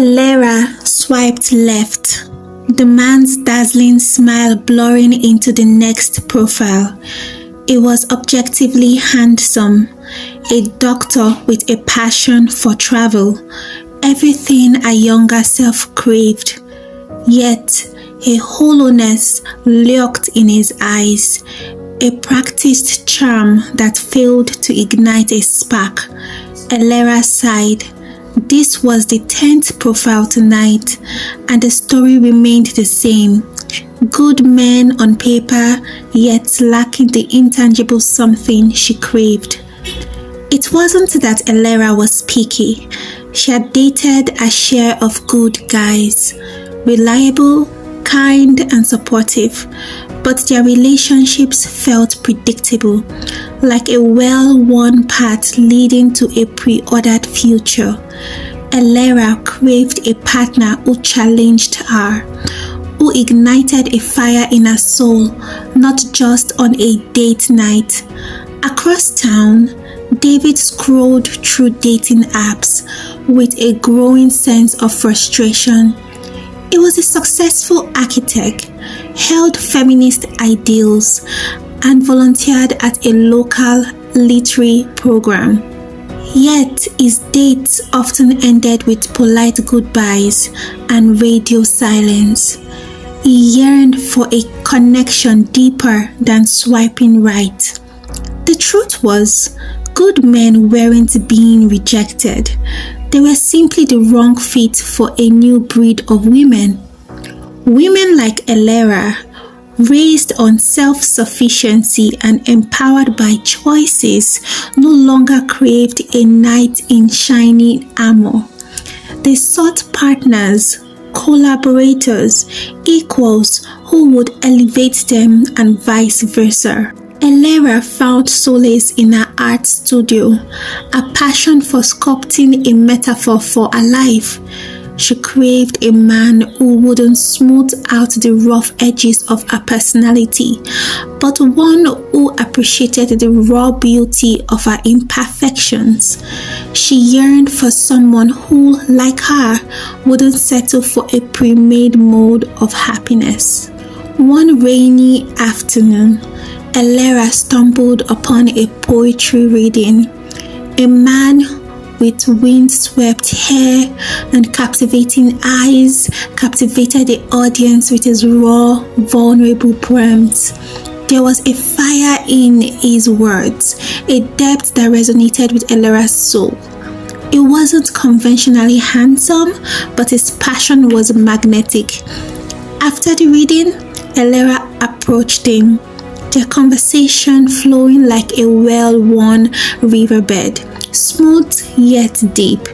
Elera swiped left, the man's dazzling smile blurring into the next profile. He was objectively handsome, a doctor with a passion for travel, everything a younger self craved. Yet, a hollowness lurked in his eyes, a practiced charm that failed to ignite a spark. Elera sighed. This was the 10th profile tonight, and the story remained the same. Good men on paper, yet lacking the intangible something she craved. It wasn't that Elera was picky. She had dated a share of good guys, reliable, kind and supportive, but their relationships felt predictable, like a well-worn path leading to a pre-ordered future. Elera craved a partner who challenged her, who ignited a fire in her soul, not just on a date night. Across town, David scrolled through dating apps with a growing sense of frustration. He was a successful architect, held feminist ideals, and volunteered at a local literary program. Yet his dates often ended with polite goodbyes and radio silence. He yearned for a connection deeper than swiping right. The truth was, good men weren't being rejected. They were simply the wrong fit for a new breed of women. Women like Elera, raised on self-sufficiency and empowered by choices, no longer craved a knight in shining armor. They sought partners, collaborators, equals who would elevate them and vice versa. Elera found solace in her art studio, a passion for sculpting a metaphor for her life. She craved a man who wouldn't smooth out the rough edges of her personality, but one who appreciated the raw beauty of her imperfections. She yearned for someone who, like her, wouldn't settle for a pre-made mold of happiness. One rainy afternoon, Elera stumbled upon a poetry reading. A man with windswept hair and captivating eyes captivated the audience with his raw, vulnerable poems. There was a fire in his words, a depth that resonated with Elera's soul. He wasn't conventionally handsome, but his passion was magnetic. After the reading, Elera approached him, their conversation flowing like a well-worn riverbed, smooth yet deep.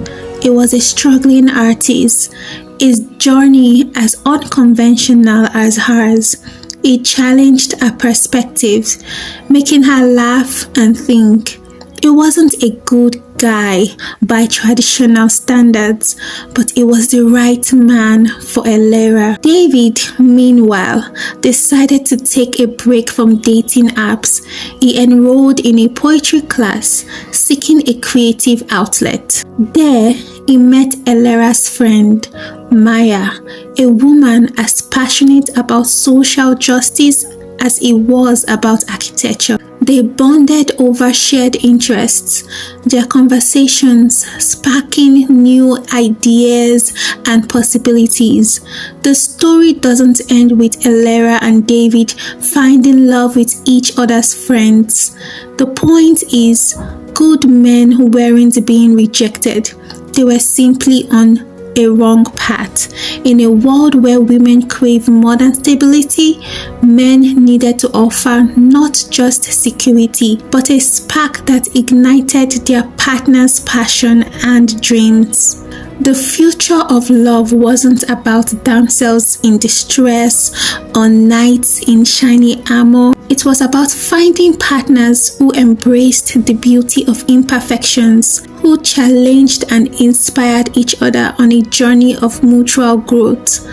He was a struggling artist, his journey as unconventional as hers. He challenged her perspectives, making her laugh and think. He wasn't a good guy by traditional standards, but he was the right man for Elera. David, meanwhile, decided to take a break from dating apps. He enrolled in a poetry class, seeking a creative outlet. There, he met Elera's friend, Maya, a woman as passionate about social justice as he was about architecture. They bonded over shared interests, their conversations sparking new ideas and possibilities. The story doesn't end with Elera and David finding love with each other's friends. The point is, good men weren't being rejected. They were simply on a wrong path. In a world where women crave more than stability, men needed to offer not just security, but a spark that ignited their partner's passion and dreams. The future of love wasn't about damsels in distress or knights in shiny armor. It was about finding partners who embraced the beauty of imperfections, who challenged and inspired each other on a journey of mutual growth.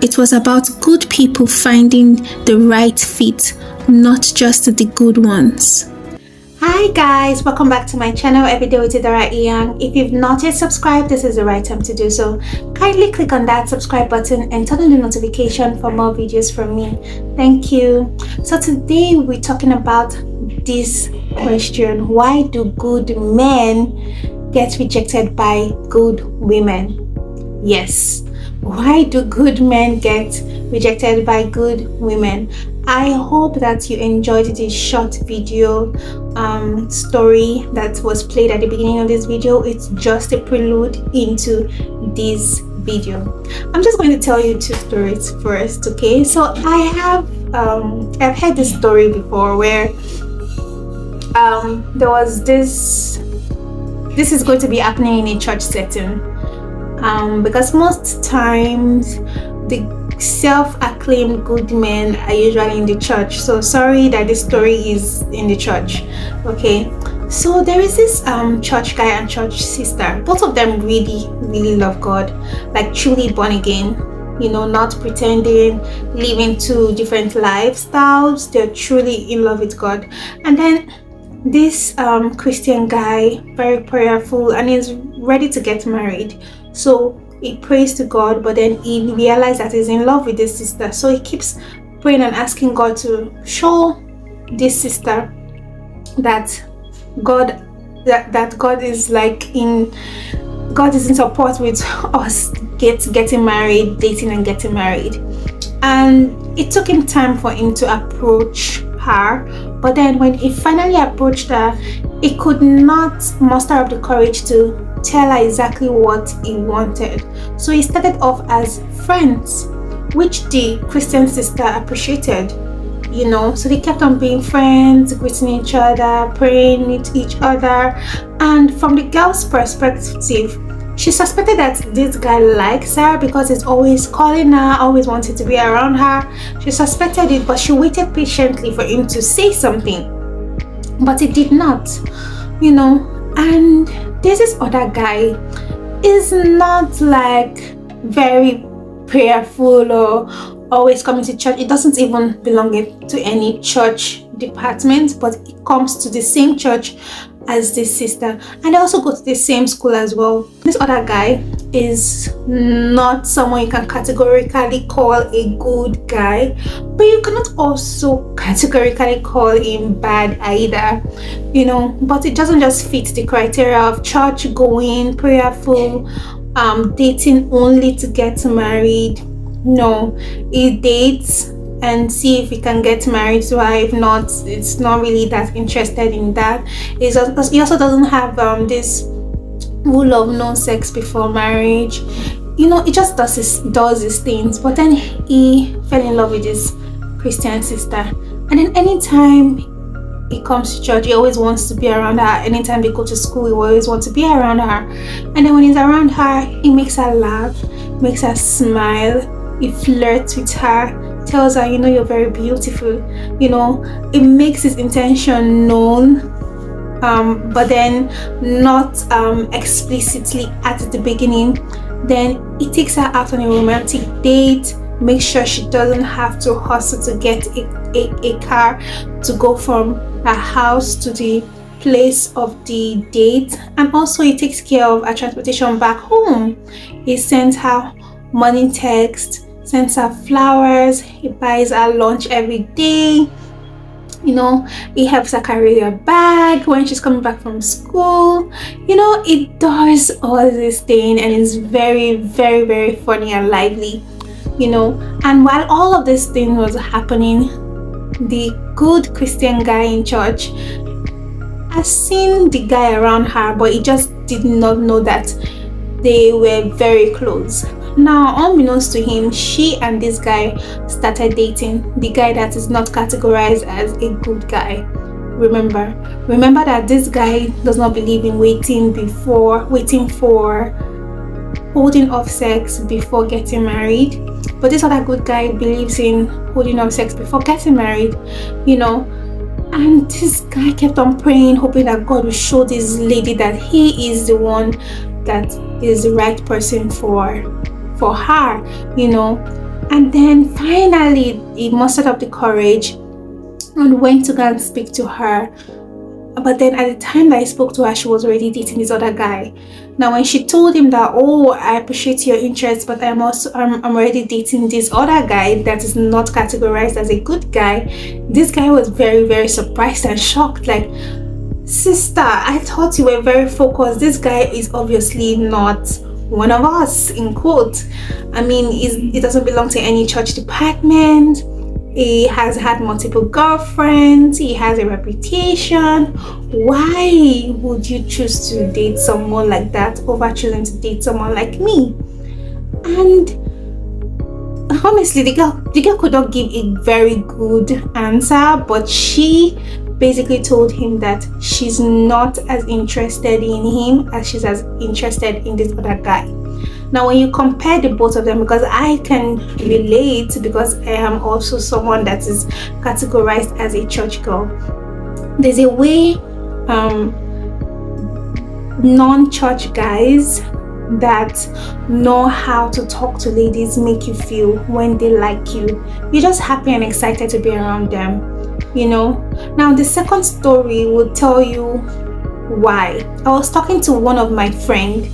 It was about good people finding the right fit, not just the good ones. Hi guys, welcome back to my channel, Everyday with Idara Iyang. If you've not yet subscribed, this is the right time to do so. Kindly click on that subscribe button and turn on the notification for more videos from me. Thank you. So today we're talking about this question: why do good men get rejected by good women? Yes, why do good men get rejected by good women? I hope that you enjoyed this short video story that was played at the beginning of this video. It's just a prelude into this video. I'm just going to tell you two stories first, okay? So I've heard this story before where there was this is going to be happening in a church setting, because most times the self-acclaimed good men are usually in the church. So sorry that this story is in the church, okay? So there is this church guy and church sister. Both of them really love God, like truly born again, you know, not pretending, living two different lifestyles. They're truly in love with God. And then this Christian guy, very prayerful, and is ready to get married. So he prays to God, but then he realized that he's in love with this sister. So he keeps praying and asking God to show this sister that God is God is in support with us getting married, dating and getting married. And it took him time for him to approach her, but then when he finally approached her, he could not muster up the courage to tell her exactly what he wanted. So he started off as friends, which the Christian sister appreciated, you know. So they kept on being friends, greeting each other, praying with each other. And from the girl's perspective, she suspected that this guy likes her because he's always calling her, always wanted to be around her. She suspected it, but she waited patiently for him to say something, but he did not, you know. And there's this other guy, is not like very prayerful or always coming to church. It doesn't even belong to any church department, but it comes to the same church as this sister, and they also go to the same school as well. This other guy is not someone you can categorically call a good guy, but you cannot also categorically call him bad either, you know. But it doesn't just fit the criteria of church going, prayerful, dating only to get married. No, he dates and see if he can get married to her. If not, it's not really that interested in that. He also doesn't have this rule of no sex before marriage, you know. He just does his things. But then he fell in love with his Christian sister, and then anytime he comes to church, he always wants to be around her. Anytime they go to school, he always wants to be around her. And then when he's around her, he makes her laugh, makes her smile, he flirts with her, tells her, you know, you're very beautiful, you know. It makes his intention known, but then not explicitly at the beginning. Then he takes her out on a romantic date, makes sure she doesn't have to hustle to get a car to go from her house to the place of the date. And also he takes care of her transportation back home. He sends her morning text, sends her flowers, he buys her lunch every day, you know. He helps her carry her bag when she's coming back from school, you know. It does all this thing, and it's very funny and lively, you know. And while all of this thing was happening, the good Christian guy in church has seen the guy around her, but he just did not know that they were very close. Now, unbeknownst to him, she and this guy started dating, the guy that is not categorized as a good guy. Remember that this guy does not believe in waiting for holding off sex before getting married, but this other good guy believes in holding off sex before getting married, you know. And this guy kept on praying, hoping that God will show this lady that he is the one that is the right person for her, you know. And then finally he mustered up the courage and went to go and speak to her. But then at the time that I spoke to her, she was already dating this other guy. Now when she told him that, oh, I appreciate your interest, but I'm already dating this other guy that is not categorized as a good guy, this guy was very, very surprised and shocked. Like, sister, I thought you were very focused. This guy is obviously not one of us, in quote. I mean, he doesn't belong to any church department. He has had multiple girlfriends. He has a reputation. Why would you choose to date someone like that over choosing to date someone like me? And honestly, the girl could not give a very good answer, but she basically told him that she's not as interested in him as she's as interested in this other guy. Now when you compare the both of them, because I can relate, because I am also someone that is categorized as a church girl, there's a way non-church guys that know how to talk to ladies make you feel when they like you. You're just happy and excited to be around them, you know. Now the second story will tell you why. I was talking to one of my friends.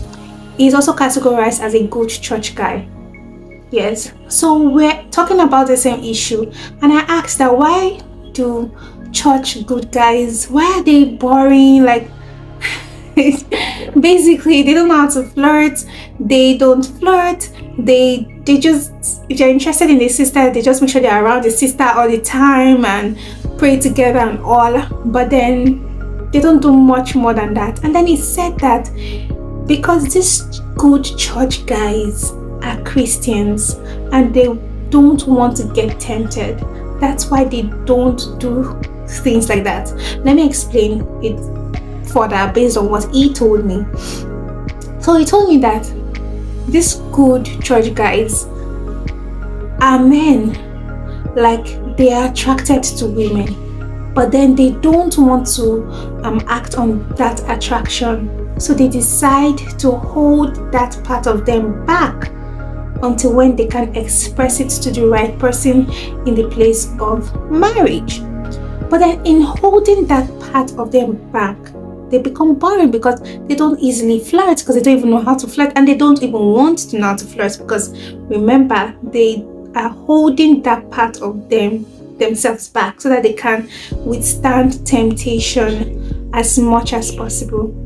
He's also categorized as a good church guy. Yes, so we're talking about the same issue, and I asked her, why do church good guys, why are they boring? Like, basically they don't know how to flirt. They don't flirt. They just, if they're interested in the sister, they just make sure they're around the sister all the time and pray together and all, but then they don't do much more than that. And then he said that because these good church guys are Christians and they don't want to get tempted, that's why they don't do things like that. Let me explain it further based on what he told me. So he told me that these good church guys are men, like they are attracted to women, but then they don't want to act on that attraction. So they decide to hold that part of them back until when they can express it to the right person in the place of marriage. But then in holding that part of them back, they become boring because they don't easily flirt, because they don't even know how to flirt, and they don't even want to know how to flirt, because remember, they are holding that part of themselves back so that they can withstand temptation as much as possible.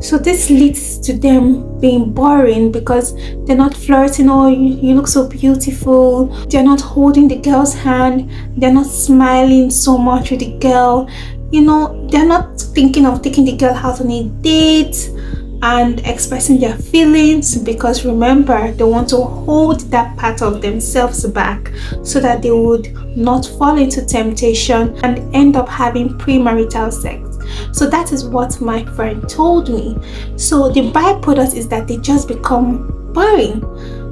So this leads to them being boring because they're not flirting. Oh, you look so beautiful. They're not holding the girl's hand. They're not smiling so much with the girl. You know, they're not thinking of taking the girl out on a date and expressing their feelings, because remember, they want to hold that part of themselves back so that they would not fall into temptation and end up having premarital sex. So that is what my friend told me. So the byproduct is that they just become boring.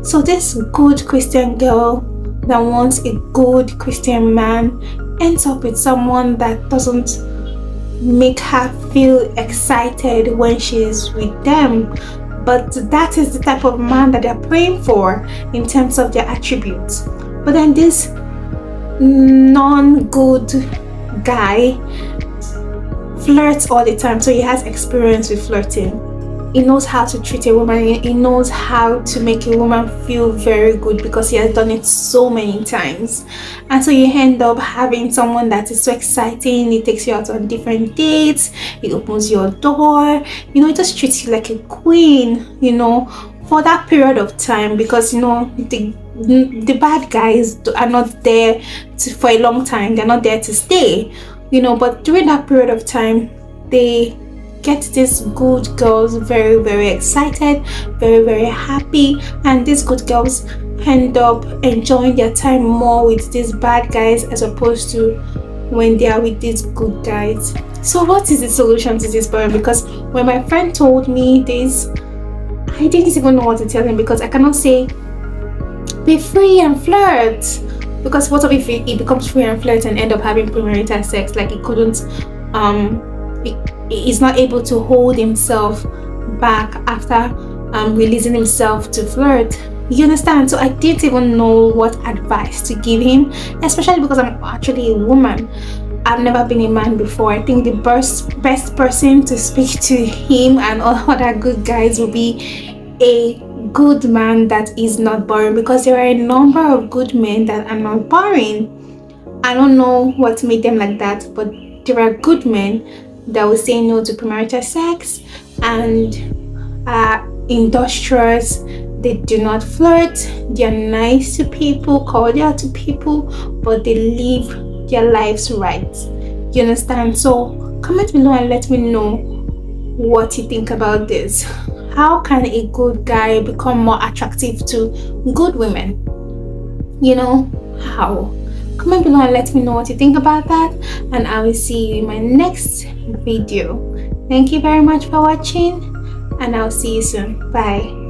So this good Christian girl that wants a good Christian man ends up with someone that doesn't make her feel excited when she's with them. But that is the type of man that they're praying for in terms of their attributes. But then this non-good guy flirts all the time, so he has experience with flirting. He knows how to treat a woman. He knows how to make a woman feel very good because he has done it so many times. And so you end up having someone that is so exciting. He takes you out on different dates. He opens your door. You know, he just treats you like a queen, you know, for that period of time, because, you know, the bad guys are not there for a long time. They're not there to stay, you know, but during that period of time, they get these good girls very, very excited, very, very happy, and these good girls end up enjoying their time more with these bad guys as opposed to when they are with these good guys. So what is the solution to this problem? Because when my friend told me this, I didn't even know what to tell him, because I cannot say be free and flirt, because what if he becomes free and flirt and end up having premarital sex? Like, he couldn't he's not able to hold himself back after releasing himself to flirt. You understand? So I didn't even know what advice to give him, especially because I'm actually a woman. I've never been a man before. I think the best person to speak to him and all other good guys will be a good man that is not boring, because there are a number of good men that are not boring. I don't know what made them like that, but there are good men that will say no to premarital sex and are industrious. They do not flirt. They are nice to people, cordial to people, but they live their lives right. You understand? So comment below and let me know what you think about this. How can a good guy become more attractive to good women? You know, how? Comment below and let me know what you think about that, and I will see you in my next video. Thank you very much for watching, and I'll see you soon. Bye.